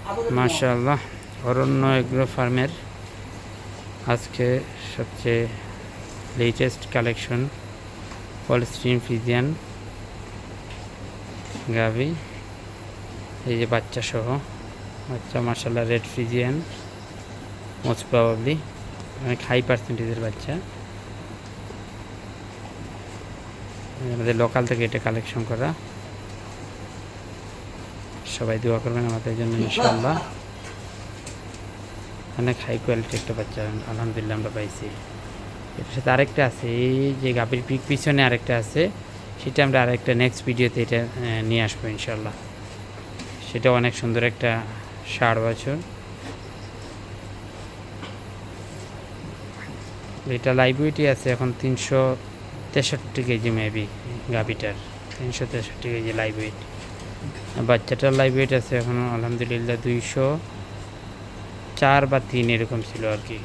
মাশাআল্লাহ, অরণ্য এগ্রো ফার্মের আজকে সবচেয়ে লেটেস্ট কালেকশন হলস্টিন ফ্রিজিয়ান গাভি। এই যে বাচ্চা সহ বাচ্চা, মাশাআল্লাহ রেড ফ্রিজিয়ান, মোস্ট প্রবাবলি অনেক হাই পার্সেন্টেজের বাচ্চা। আমাদের লোকাল থেকে এটা কালেকশন করা। সবাই দোয়া করবেন আমাদের জন্য ইনশাআল্লাহ। অনেক হাই কোয়ালিটি একটা বাচ্চা আলহামদুলিল্লাহ আমরা পাইছি। এটার সাথে আরেকটা আছে, এই যে গাভীর পিছনে আরেকটা আছে, সেটা আমরা আরেকটা নেক্সট ভিডিওতে এটা নিয়ে আসবো ইনশাআল্লাহ। সেটা অনেক সুন্দর একটা ৬০ বছর। এটা লাইভ ওয়েটই আছে এখন ৩৬৩ কেজি মেবি গাভীটার, ৩৬৩ কেজি লাইভ ওয়েট। বাচ্চাটার লাইভ ওয়েট আছে এখন আলহামদুলিল্লাহ ২০৪ বা ৩ এরকম ছিল আর কি।